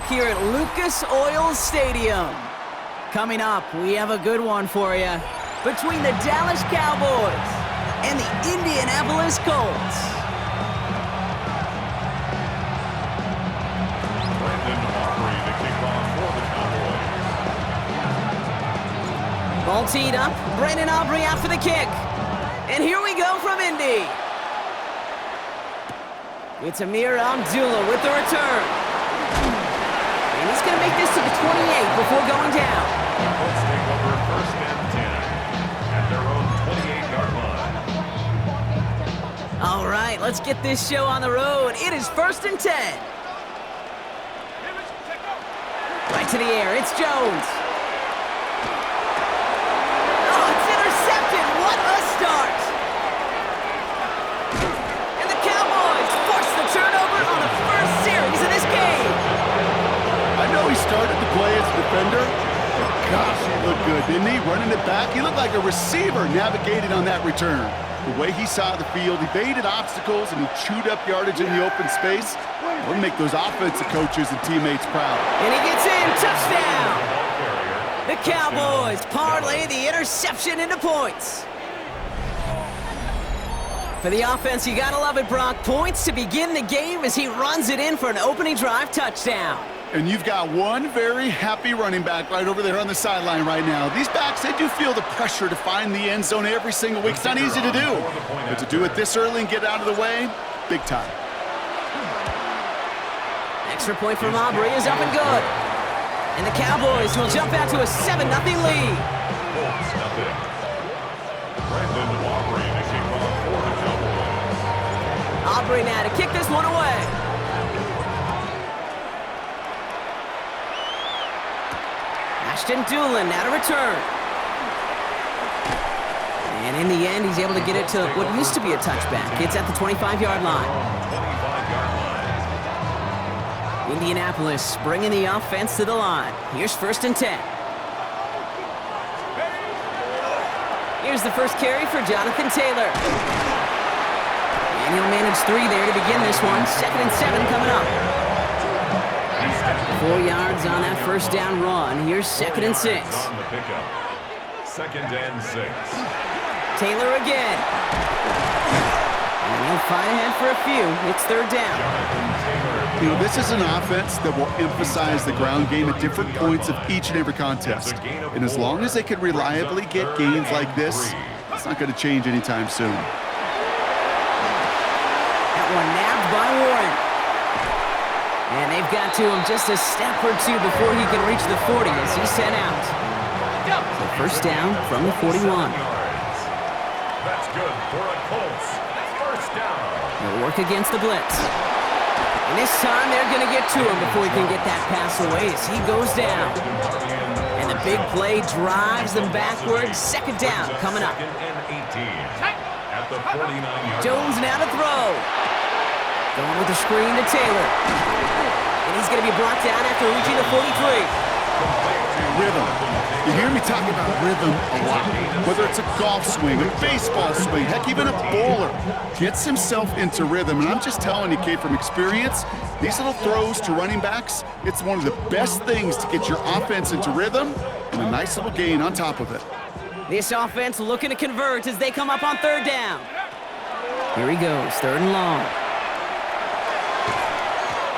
here at Lucas Oil Stadium. Coming up, we have a good one for you. Between the Dallas Cowboys and the Indianapolis Colts. Ball teed up. Brandon Aubrey out for the kick. And here we go from Indy. It's Amir Abdullah with the return. And he's going to make this to the 28 before going down. Colts take over first and 10 at their own 28-yard line. All right, let's get this show on the road. It is first and 10. Right to the air. It's Jones. Oh, it's intercepted. What a start. And the Cowboys force the turnover on the first series of this game. I know he started the play as a defender. But gosh, he looked good, didn't he? Running it back, he looked like a receiver navigated on that return. The way he saw the field, he evaded obstacles, and he chewed up yardage in the open space. We'll make those offensive coaches and teammates proud. And he gets in. Touchdown. The Cowboys parlay the interception into points. For the offense, you gotta love it, Brock. Points to begin the game as he runs it in for an opening drive touchdown. And you've got one very happy running back right over there on the sideline right now. These backs, they do feel the pressure to find the end zone every single week. It's not easy to do. But to do it this early and get out of the way, big time. Extra point from Aubrey is up and good. And the Cowboys will jump out to a 7-0 lead. Colts nothing. Brandon Aubrey to kick off for the Cowboys. Aubrey now to kick this one away. Ashton Doolin now to return. And in the end, he's able to get it to what used to be a touchback. It's at the 25-yard line. 25-yard line. Indianapolis bringing the offense to the line. Here's first and 10. Here's the first carry for Jonathan Taylor. And he'll manage 3 there to begin this one. 2nd and 7 coming up. 4 yards on that first down run. Here's 2nd and 6. On the pickup. 2nd and 6. Taylor again. And he'll fight ahead for a few. It's 3rd down. You know, this is an offense that will emphasize the ground game at different points of each and every contest. And as long as they can reliably get gains like this, it's not going to change anytime soon. That one nabbed by Warren. And they've got to him just a step or two before he can reach the 40 as he's sent out. So first down from the 41. That's good for a Colts. First down. He'll work against the blitz. And this time they're going to get to him before he can get that pass away as he goes down. And the big play drives them backwards. 2nd down coming up. 2nd and 18 at the 49-yard. Jones now to throw. Going with the screen to Taylor. And he's going to be brought down after reaching the 43. Rhythm. You hear me talking about rhythm a lot. Whether it's a golf swing, a baseball swing, heck, even a bowler gets himself into rhythm. And I'm just telling you, Kate, from experience, these little throws to running backs, it's one of the best things to get your offense into rhythm and a nice little gain on top of it. This offense looking to convert as they come up on 3rd down. Here he goes, 3rd and long.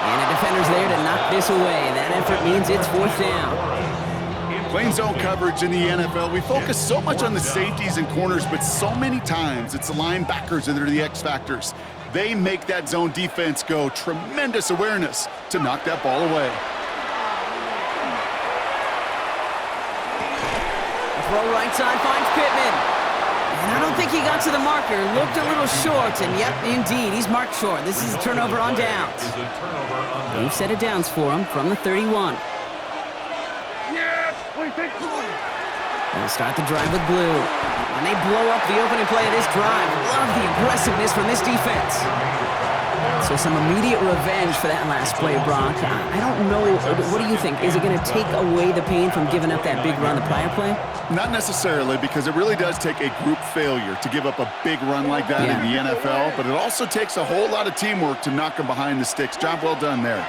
And the defender's there to knock this away. That effort means it's 4th down. Playing zone coverage in the NFL, we focus so much on the safeties and corners, but so many times it's the linebackers that are the X factors. They make that zone defense go. Tremendous awareness to knock that ball away. Throw right side finds Pittman. And I don't think he got to the marker. Looked a little short, and yep, indeed, he's marked short. This is a turnover on downs. They've set it downs for him from the 31. They'll start the drive with blue. And they blow up the opening play of this drive. Love the aggressiveness from this defense. So some immediate revenge for that last play, Brock. I don't know. What do you think? Is it going to take away the pain from giving up that big run the prior play? Not necessarily, because it really does take a group failure to give up a big run like that in the NFL. But it also takes a whole lot of teamwork to knock them behind the sticks. Job well done there.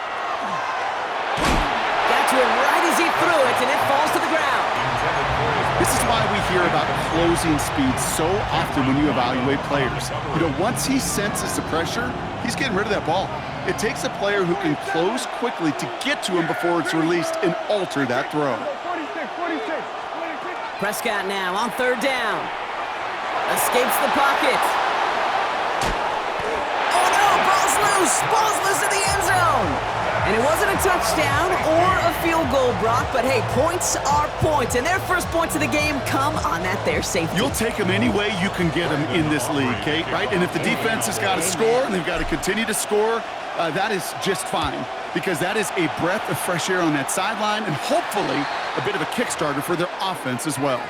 to him right as he threw it, and it falls to the ground. This is why we hear about closing speed so often when you evaluate players. You know, once he senses the pressure, he's getting rid of that ball. It takes a player who can close quickly to get to him before it's released and alter that throw. Prescott now on third down. Escapes the pocket. Oh no, ball's loose! Ball's loose in the end zone! And it wasn't a touchdown or a field goal, Brock, but hey, points are points, and their first points of the game come on that there safety. You'll take them any way you can get them in this league, Kate, right? And if the defense has got to score and they've got to continue to score, that is just fine, because that is a breath of fresh air on that sideline and hopefully a bit of a kickstarter for their offense as well.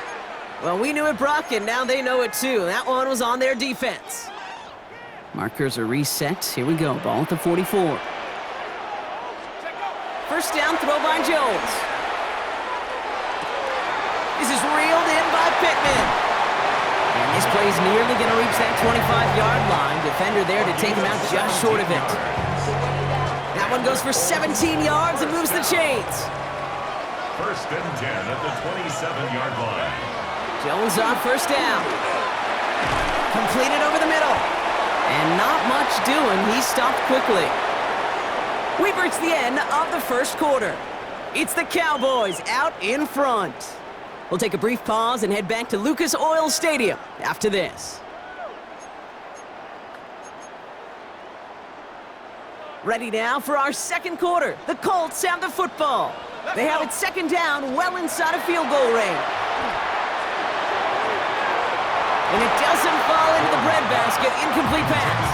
Well, we knew it, Brock, and now they know it too. That one was on their defense. Markers are reset. Here we go. Ball at the 44. First down, throw by Jones. This is reeled in by Pittman. And this play is nearly going to reach that 25-yard line. Defender there to take him out just short of it. That one goes for 17 yards and moves the chains. First and 10 at the 27-yard line. Jones on first down. Completed over the middle. And not much doing. He stopped quickly. We've reached the end of the first quarter. It's the Cowboys out in front. We'll take a brief pause and head back to Lucas Oil Stadium after this. Ready now for our second quarter. The Colts have the football. They have it second down, well inside of field goal range. And it doesn't fall into the breadbasket. Incomplete pass.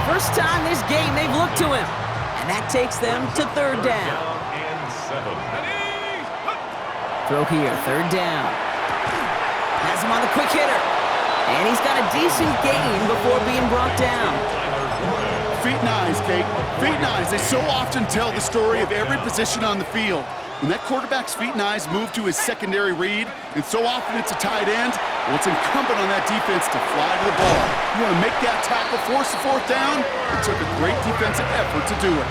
First time this game they've looked to him. And that takes them to third down. Throw here, third down. Has him on the quick hitter. And he's got a decent gain before being brought down. Feet and eyes, Kate. Feet and eyes. They so often tell the story of every position on the field. When that quarterback's feet and eyes move to his secondary read, and so often it's a tight end, well, it's incumbent on that defense to fly to the ball. You want to make that tackle, force the fourth down? It took a great defensive effort to do it.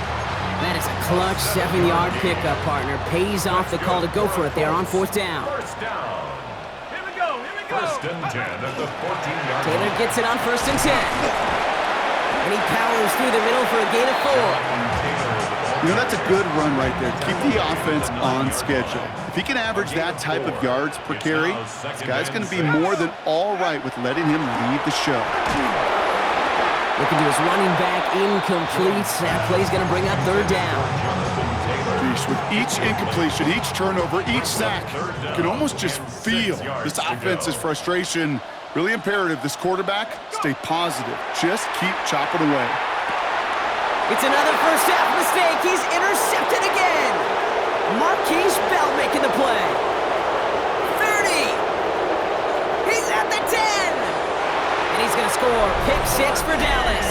That is a clutch 7-yard pickup, partner. Pays off the call to go for it there on fourth down. First down. Here we go. First and 10 at the 14-yard line. Taylor gets it on first and 10. And he powers through the middle for a gain of 4. You know, that's a good run right there. Keep the offense on schedule. If he can average that type of yards per carry, this guy's going to be more than all right with letting him lead the show. Looking to his running back, incomplete. That play's going to bring up third down. Geez, with each incompletion, each turnover, each sack, you can almost just feel this offense's frustration. Really imperative, this quarterback, stay positive. Just keep chopping away. It's another first half mistake. He's intercepted again. Marquise Bell making the play. 30. He's at the 10. And he's going to score. Pick 6 for Dallas.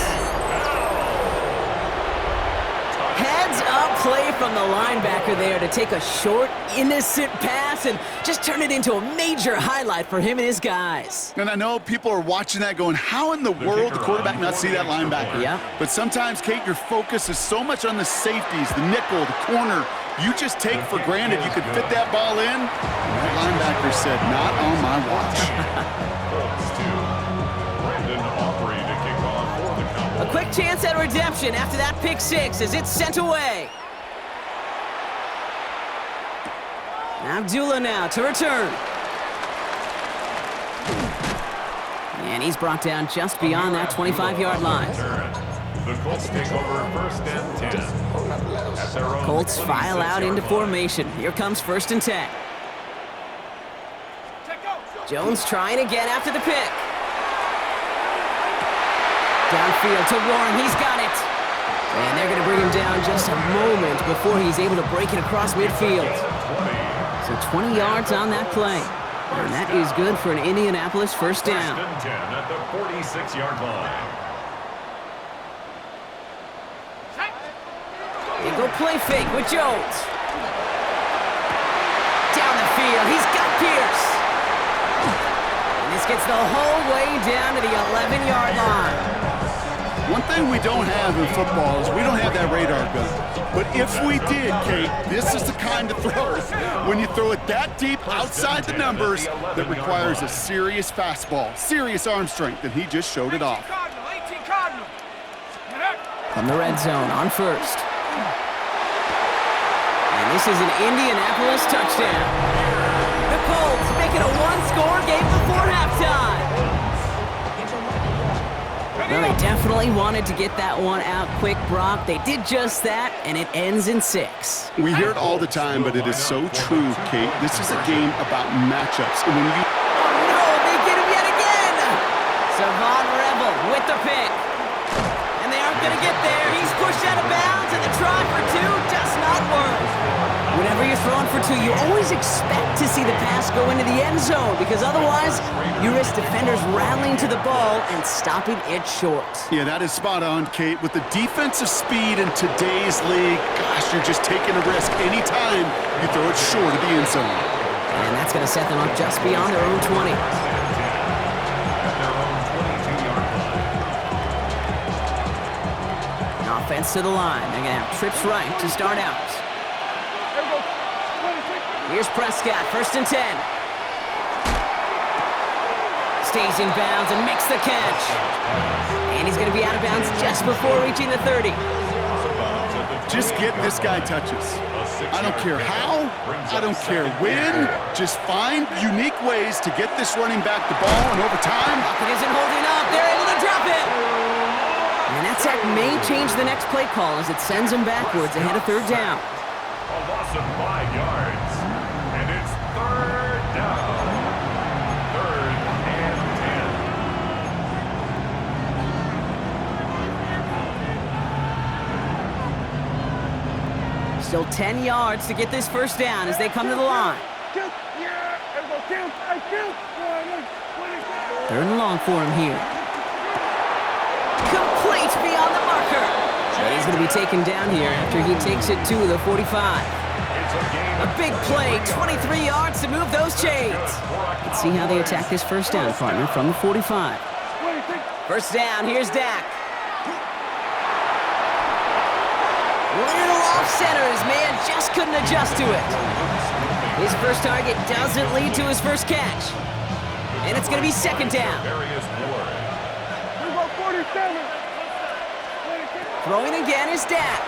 Heads up play from the linebacker there to take a short, innocent pass and just turn it into a major highlight for him and his guys. And I know people are watching that going, how in the world the quarterback not see that linebacker? Yeah. But sometimes, Kate, your focus is so much on the safeties, the nickel, the corner. You just take for granted you could fit that ball in. And that linebacker said, not on my watch. A quick chance at redemption after that pick 6 as it's sent away. Abdullah now to return. And he's brought down just beyond that 25-yard line. The Colts take over first and 10. At their own Colts file out into formation. Here comes first and 10. Jones trying again after the pick. Downfield to Warren, he's got it. And they're going to bring him down just a moment before he's able to break it across midfield. So 20 yards on that play. And that is good for an Indianapolis first down. First and 10 at the 46-yard line. They go play fake with Jones. Down the field, he's got Pierce. And this gets the whole way down to the 11-yard line. One thing we don't have in football is we don't have that radar gun. But if we did, Kate, this is the kind of throw, when you throw it that deep outside the numbers, that requires a serious fastball, serious arm strength, and he just showed it off. From the red zone on first. And this is an Indianapolis touchdown. The Colts make it a one-score game before halftime. Well, they definitely wanted to get that one out quick, Brock. They did just that, and it ends in 6. We hear it all the time, but it is so true, Kate. This is a game about matchups. And when you... Oh, no, they get him yet again! Savon Rebel with the pick. And they aren't going to get there. He's pushed out of bounds, and the try for 2 does not work. Whenever you're throwing for 2, you always expect to see the pass go into the end zone, because otherwise you risk defenders rallying to the ball and stopping it short. Yeah, that is spot on, Kate. With the defensive speed in today's league, gosh, you're just taking a risk anytime you throw it short of the end zone. And that's going to set them up just beyond their own 20. Offense to the line. They're going to have trips right to start out. Here's Prescott, 1st and 10. Stays in bounds and makes the catch. And he's going to be out of bounds just before reaching the 30. Just get this guy touches. I don't care how, I don't care when. Just find unique ways to get this running back the ball, and over time... It isn't holding up. They're able to drop it. And that sack may change the next play call as it sends him backwards ahead of 3rd down. A loss of 5 yards. And it's 3rd down. 3rd and 10. Still 10 yards to get this 1st down as they come to the line. 3rd and long for him here. Complete beyond the marker. But he's going to be taken down here after he takes it to the 45. A big play, 23 yards to move those chains. Let's see how they attack this 1st down, partner, from the 45. 1st down, here's Dak. Little off center, his man just couldn't adjust to it. His first target doesn't lead to his first catch. And it's going to be 2nd down. Throwing again is Dak.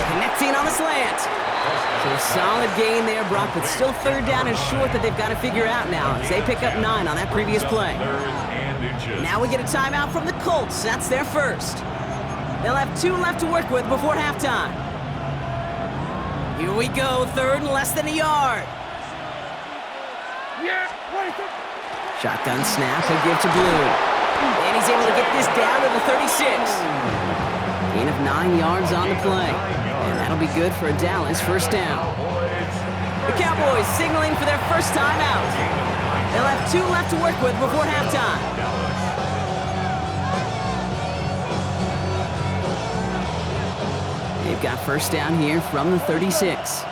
Connecting on the slant. So a solid gain there, Brock, but still 3rd down and short that they've got to figure out now as they pick up 9 on that previous play. Now we get a timeout from the Colts. That's their first. They'll have 2 left to work with before halftime. Here we go, 3rd and less than a yard. Shotgun snap, he'll give to Blue. And he's able to get this down to the 36. Gain of 9 yards on the play. And that'll be good for a Dallas 1st down. The Cowboys signaling for their first time out. They'll have 2 left to work with before halftime. They've got 1st down here from the 36.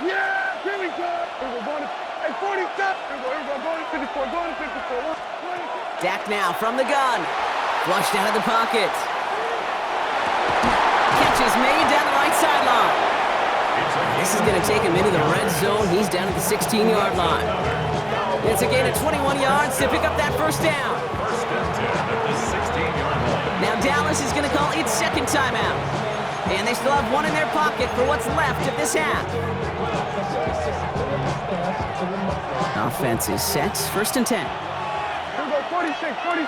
Yeah, here we go. We're going to 47. We're going to 54. Going to 54. Dak now from the gun. Flushed out of the pocket. Catch is made down the right sideline. This is going to take him into the red zone. He's down at the 16-yard line. It's a gain of 21 yards to pick up that 1st down. Now Dallas is going to call its 2nd timeout. And they still have 1 in their pocket for what's left of this half. Offense is set. 1st and 10. 46, 40.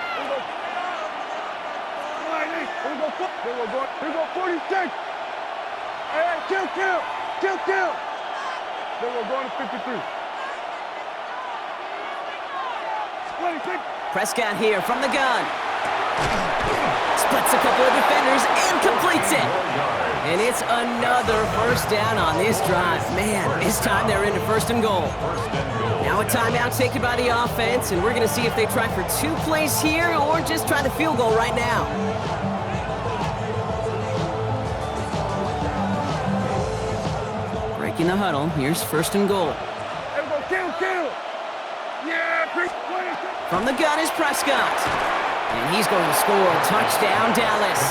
Here we go, 46. Hey, kill. Then we're going to 53. 26. Prescott here from the gun. Splits a couple of defenders and completes it. And it's another 1st down on this drive. Man, this time they're into 1st and goal. Now a timeout taken by the offense, and we're going to see if they try for 2 plays here or just try the field goal right now. Breaking the huddle, here's 1st and goal. Here we go, kill. Yeah, From the gun is Prescott. And he's going to score. Touchdown, Dallas.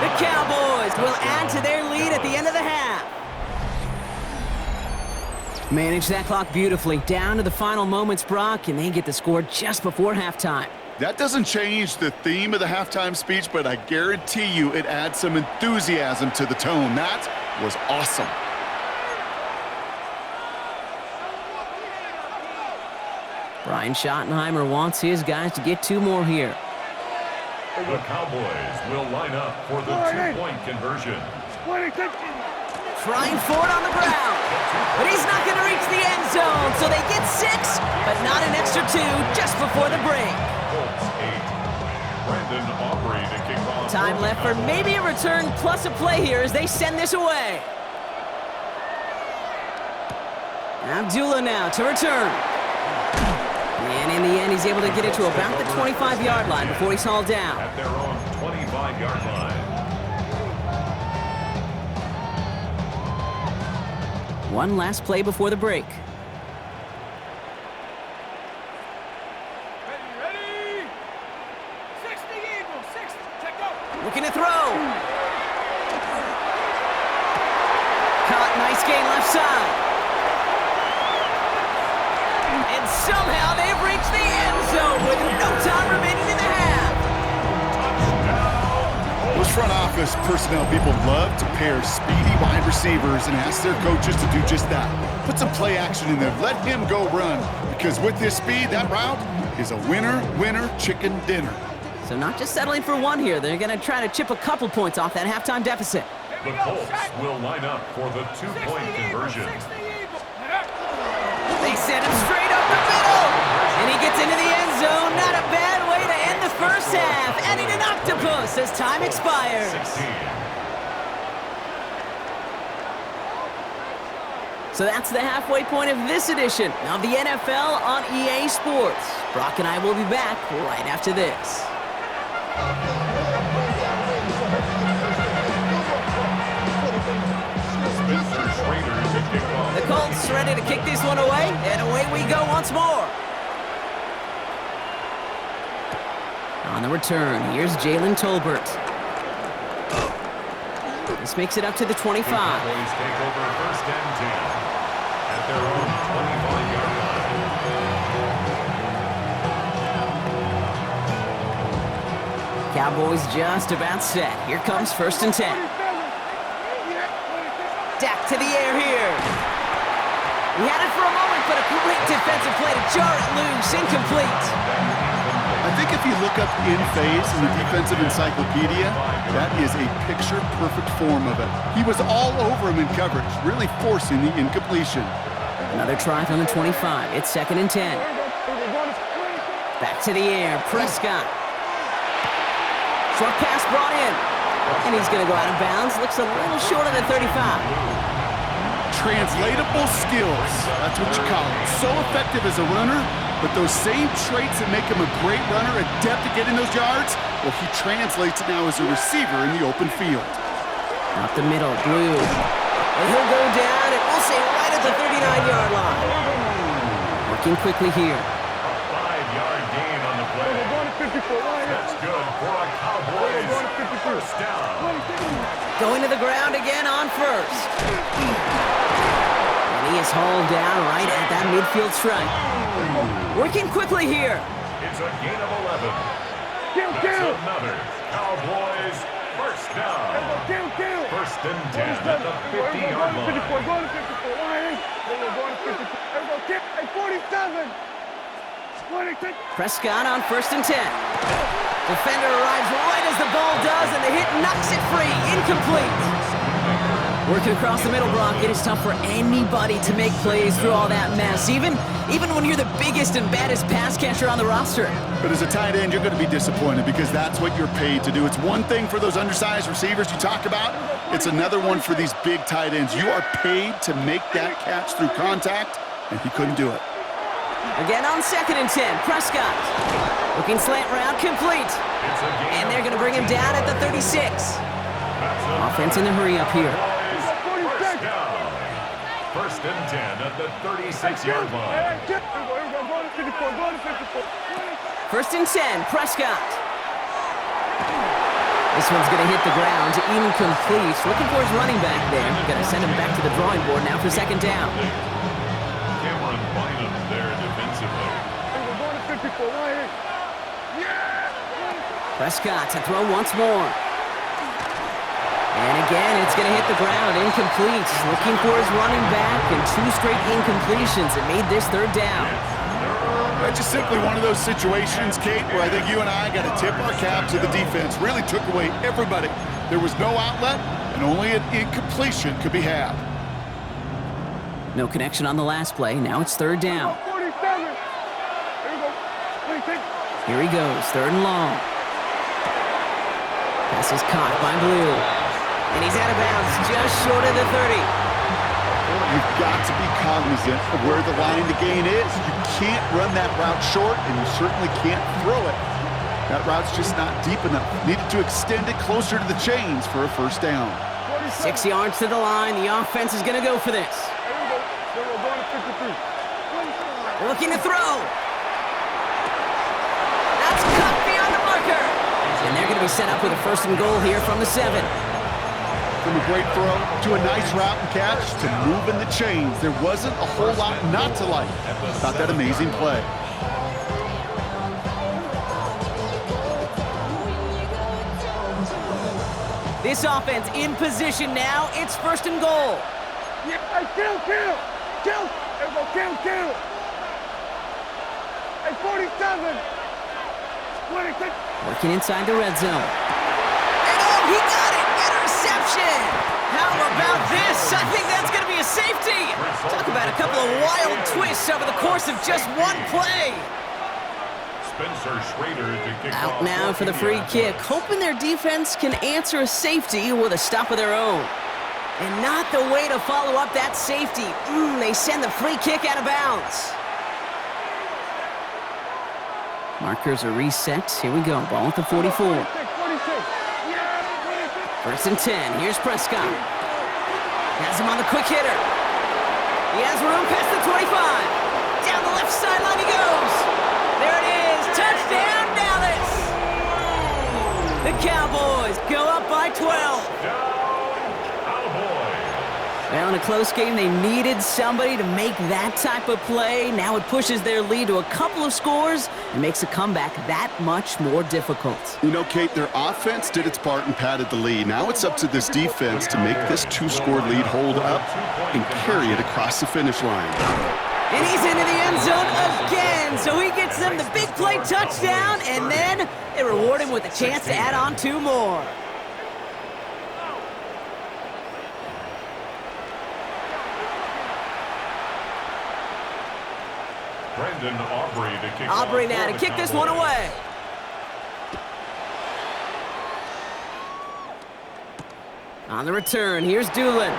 The Cowboys will add to their lead at the end of the half. Manage that clock beautifully. Down to the final moments, Brock, and they get the score just before halftime. That doesn't change the theme of the halftime speech, but I guarantee you it adds some enthusiasm to the tone. That was awesome. Brian Schottenheimer wants his guys to get 2 more here. The Cowboys will line up for the 2-point conversion. Trying for it on the ground. But he's not going to reach the end zone, so they get 6, but not an extra 2 just before the break. Colts 8. Brandon Aubrey to kick off. Time left for maybe a return plus a play here as they send this away. Abdullah now to return. And in the end, he's able to get it to about the 25-yard line before he's hauled down. At their own 25-yard line. One last play before the break. Ready? 60 Eagles, 60, check out. Looking to throw. Caught, nice gain left side. And somehow they've reached the end zone with no time remaining in the half. Those front office personnel people love to pair speedy wide receivers and ask their coaches to do just that. Put some play action in there. Let him go run. Because with his speed, that route is a winner, chicken dinner. So not just settling for 1 here. They're going to try to chip a couple points off that halftime deficit. The Colts will line up for the 2-point conversion. They send him straight up the middle. And he gets into the end zone. Not a bad way to end the first half. Adding an octopus as time expires. 16. So that's the halfway point of this edition of the NFL on EA Sports. Brock and I will be back right after this. The Colts ready to kick this one away, and away we go once more. On the return, here's Jalen Tolbert. This makes it up to the 25. The Cowboys take over 1st and 10 at their own 25-yard line. Cowboys just about set. Here comes 1st and 10. Dak to the air here. He had it for a moment, but a great defensive play to jar it loose. Incomplete. I think if you look up in phase in the defensive encyclopedia, that is a picture-perfect form of it. He was all over him in coverage, really forcing the incompletion. Another try from the 25. It's 2nd and 10. Back to the air. Prescott. Short pass brought in. And he's going to go out of bounds. Looks a little short of the 35. Translatable skills. That's what you call it. So effective as a runner, but those same traits that make him a great runner, adept at getting those yards, well, he translates it now as a receiver in the open field. Up the middle, Blue. And he'll go down, and we'll say right at the 39-yard line. Working quickly here. A 5-yard gain on the play. That's good for a Cowboys 1st down. Going to the ground again on 1st. And he is hauled down right at that midfield stripe. Working quickly here. It's a gain of 11. That's another Cowboys 1st down. 1st and 10 at the 50-yard line. Prescott on 1st and 10. Defender arrives right as the ball does, and the hit knocks it free. Incomplete. Working across the middle, Brock, it is tough for anybody to make plays through all that mess, even when you're the biggest and baddest pass catcher on the roster. But as a tight end, you're going to be disappointed because that's what you're paid to do. It's one thing for those undersized receivers you talk about. It's another one for these big tight ends. You are paid to make that catch through contact, and he couldn't do it. Again on 2nd and 10, Prescott. Looking slant route, complete. And they're going to bring him down at the 36. Offense in the hurry up here. 1st and 10 at the 36-yard line. 54, go to 54. First and 10, Prescott. This one's going to hit the ground, incomplete. Looking for his running back there. Going to send him back to the drawing board now for second down. Cameron Bynum there defensively. We're going to 54, right here. Prescott to throw once more. And again, it's going to hit the ground, incomplete. Looking for his running back, and 2 straight incompletions. It made this third down. That's just simply one of those situations, Kate, where I think you and I got to tip our cap to the defense. Really took away everybody. There was no outlet, and only an incompletion could be had. No connection on the last play. Now it's third down. 47. Here we go. Please take. Here he goes, third and long. Pass is caught by Blue. And he's out of bounds, just short of the 30. You've got to be cognizant of where the line to gain is. You can't run that route short, and you certainly can't throw it. That route's just not deep enough. Needed to extend it closer to the chains for a first down. 6 yards to the line. The offense is going to go for this. Here we go. We're going to 53. Looking to throw. That's cut beyond the marker. And they're going to be set up with a first and goal here from the 7. From a great throw to a nice route and catch to moving the chains. There wasn't a whole lot not to like about that amazing play. This offense in position now. It's first and goal. Yeah, hey, kill. Here we go, kill. Hey, 47. 26. Working inside the red zone. And oh, he got it! Interception! How about this? I think that's going to be a safety. Talk about a couple of wild twists over the course of just one play. Spencer Schrader to kick Out off now for the free kick, hoping their defense can answer a safety with a stop of their own. And not the way to follow up that safety. They send the free kick out of bounds. Markers are reset. Here we go. Ball at the 44. 46. First and 10. Here's Prescott. Has him on the quick hitter. He has room past the 25. Down the left sideline he goes. There it is. Touchdown, Dallas. The Cowboys go up by 12. Well, in a close game, they needed somebody to make that type of play. Now it pushes their lead to a couple of scores and makes a comeback that much more difficult. You know, Kate, their offense did its part and padded the lead. Now it's up to this defense to make this 2-score lead hold up and carry it across the finish line. And he's into the end zone again, so he gets them the big play touchdown, and then they reward him with a chance to add on 2 more. Brendan Aubrey to kick Aubrey off now for to the kick this one Cowboys. away. On the return, here's Doolin.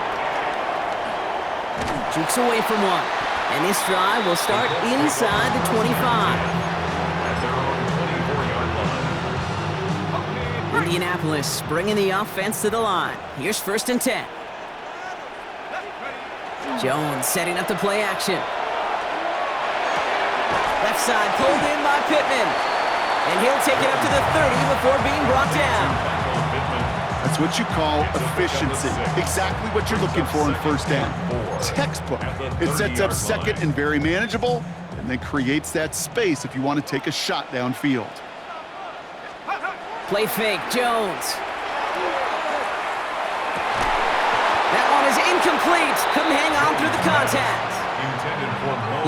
Jukes away from one. And this drive will start inside the 25. At their own 24-yard line. Indianapolis bringing the offense to the line. Here's first and 10. Jones setting up the play action. Left side pulled in by Pittman. And he'll take it up to the 30 before being brought down. That's what you call efficiency. Exactly what you're looking for in first down. Textbook. It sets up second and very manageable, and then creates that space if you want to take a shot downfield. Play fake, Jones. That one is incomplete. Couldn't hang on through the contact.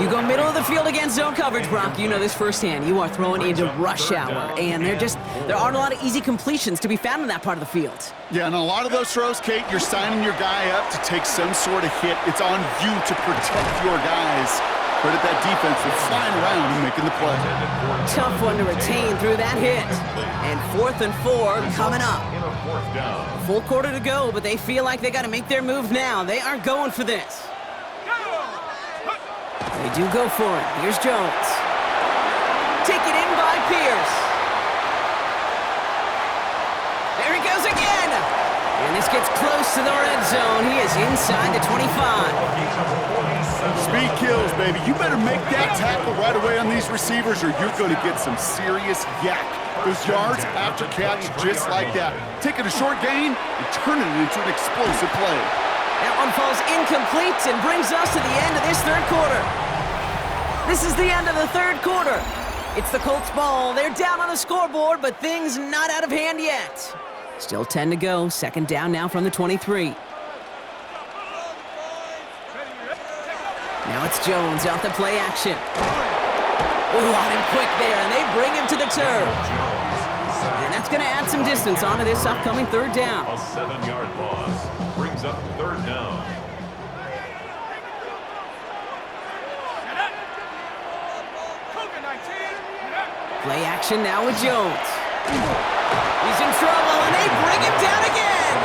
You go middle of the field against zone coverage, Brock. You know this firsthand. You are throwing into rush hour, and there aren't a lot of easy completions to be found in that part of the field. Yeah, and a lot of those throws, Kate, you're signing your guy up to take some sort of hit. It's on you to protect your guys. Credit that defense for flying around and making the play. Tough one to retain through that hit. And 4th and 4 coming up. Full quarter to go, but they feel like they got to make their move now. They are going for this. They do go for it. Here's Jones. Taken in by Pierce. There he goes again. And And this gets close to the red zone. He is inside the 25. Speed kills, baby. You better make that tackle right away on these receivers or you're going to get some serious yak. Those yards after catch just like that. Taking a short gain and turning it into an explosive play. That one falls incomplete and brings us to the end of this third quarter. This is the end of the third quarter. It's the Colts ball. They're down on the scoreboard, but things not out of hand yet. Still 10 to go. Second down now from the 23. Now it's Jones out the play action. Oh, on him quick there, and they bring him to the turf. And that's going to add some distance onto this upcoming third down. A 7-yard loss brings up third down. Play action now with Jones. He's in trouble, and they bring him down again.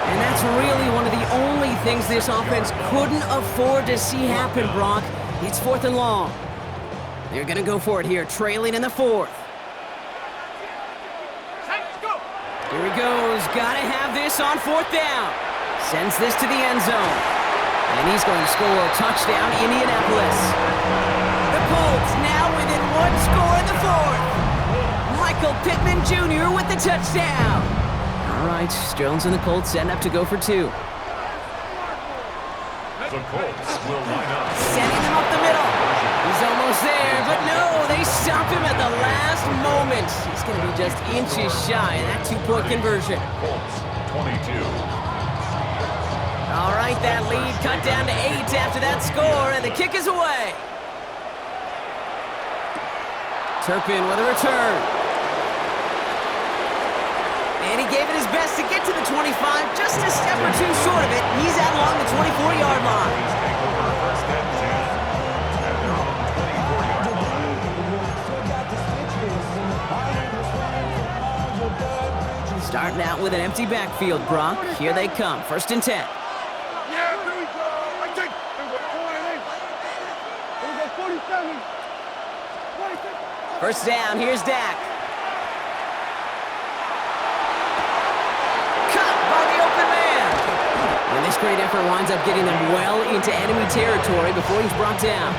And that's really one of the only things this offense couldn't afford to see happen, Brock. It's 4th and long. They're going to go for it here, trailing in the 4th. Here he goes. Got to have this on 4th down. Sends this to the end zone. And he's going to score a touchdown, Indianapolis. The Colts now within 1 score in the 4th. Michael Pittman Jr. with the touchdown. All right, Jones and the Colts end up to go for 2. The Colts will line up. Sending him up the middle. He's almost there, but no, they stop him at the last moment. He's going to be just inches shy of that 2-point conversion. Colts 22. All right, that lead cut down to 8 after that score, and the kick is away. Turpin with a return. And he gave it his best to get to the 25, just a step or 2 short of it. He's out along the 24-yard line. Take over first and 10 at their own 24-yard line. Starting out with an empty backfield, Brock. Here they come, 1st and 10. Yeah, here we go. I take. Here we go, 47. 1st down, here's Dak. Cut by the open man. And this great effort winds up getting them well into enemy territory before he's brought down.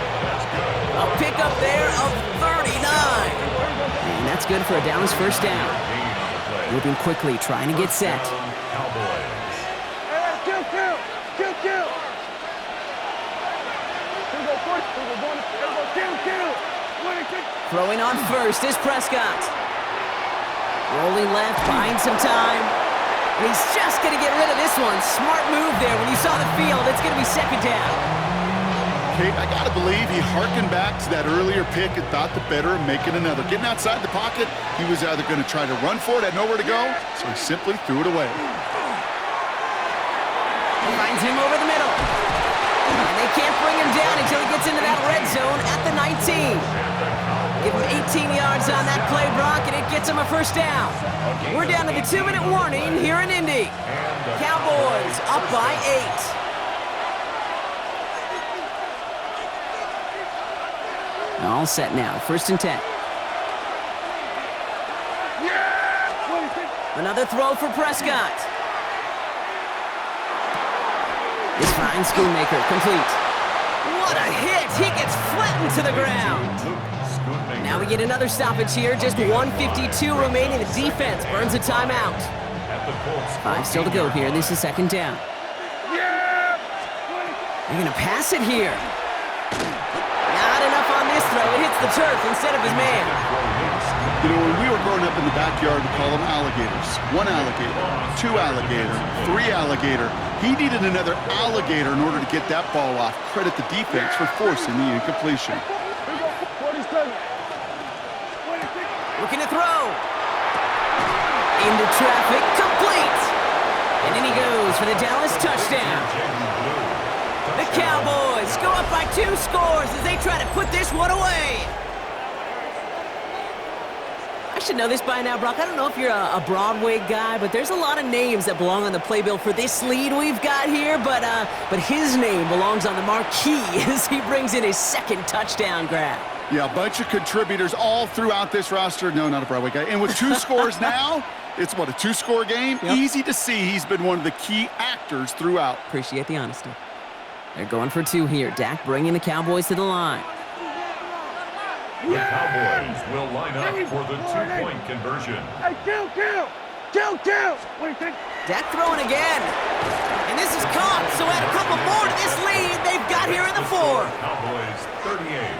A pickup there of 39. And that's good for a Dallas 1st down. Moving quickly, trying to get set. Cowboys. Kill. Here we go, 40. Here we go, kill. Throwing on first is Prescott. Rolling left, buying some time. And he's just going to get rid of this one. Smart move there. When you saw the field, it's going to be 2nd down. Kate, I got to believe he harkened back to that earlier pick and thought the better of making another. Getting outside the pocket, he was either going to try to run for it, had nowhere to go, so he simply threw it away. Finds him over the middle. And they can't bring him down until he gets into that red zone at the 19. Give him 18 yards on that play, Brock, and it gets him a 1st down. We're down to the 2-minute warning here in Indy. Cowboys up by 8. All set now, 1st and 10. Another throw for Prescott. This fine Schoonmaker complete. What a hit! He gets flattened to the ground. Now we get another stoppage here. Just 1:52 remaining. The defense burns a timeout. 5 still to go here. This is 2nd down. They're going to pass it here. Not enough on this throw. It hits the turf instead of his man. You know, when we were growing up in the backyard, we call them alligators. 1 alligator, 2 alligator, 3 alligator. He needed another alligator in order to get that ball off. Credit the defense for forcing the incompletion. Looking to throw. Into traffic, complete. And in he goes for the Dallas touchdown. The Cowboys go up by 2 scores as they try to put this one away. I should know this by now, Brock. I don't know if you're a Broadway guy, but there's a lot of names that belong on the playbill for this lead we've got here, but his name belongs on the marquee as he brings in his 2nd touchdown grab. Yeah, a bunch of contributors all throughout this roster. No, not a Broadway guy. And with 2 scores now, it's what, a 2-score game? Yep. Easy to see he's been one of the key actors throughout. Appreciate the honesty. They're going for 2 here. Dak bringing the Cowboys to the line. The Cowboys will line up for the 2-point conversion. Hey, kill! What do you think? Dak throwing again. And this is caught, so add a couple more to this lead they've got here in the 4. Cowboys 38,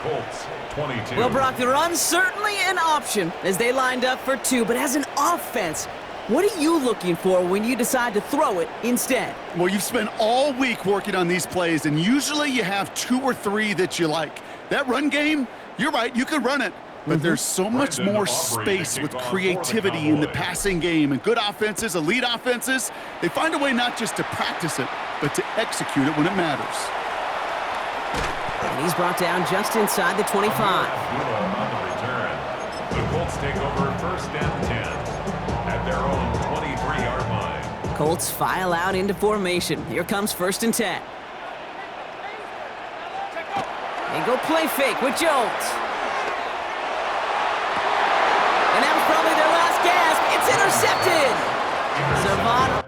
Colts 22. Well, Brock, the run's certainly an option as they lined up for 2, but as an offense, what are you looking for when you decide to throw it instead? Well, you've spent all week working on these plays, and usually you have 2 or 3 that you like. That run game, you're right, you could run it. But there's so much more space with creativity in the passing game. And good offenses, elite offenses, they find a way not just to practice it, but to execute it when it matters. And he's brought down just inside the 25. On the return, the Colts take over 1st and 10 at their own 23-yard line. Colts file out into formation. Here comes 1st and 10. They go play fake with Jones. And that was probably their last gasp. It's intercepted. Savant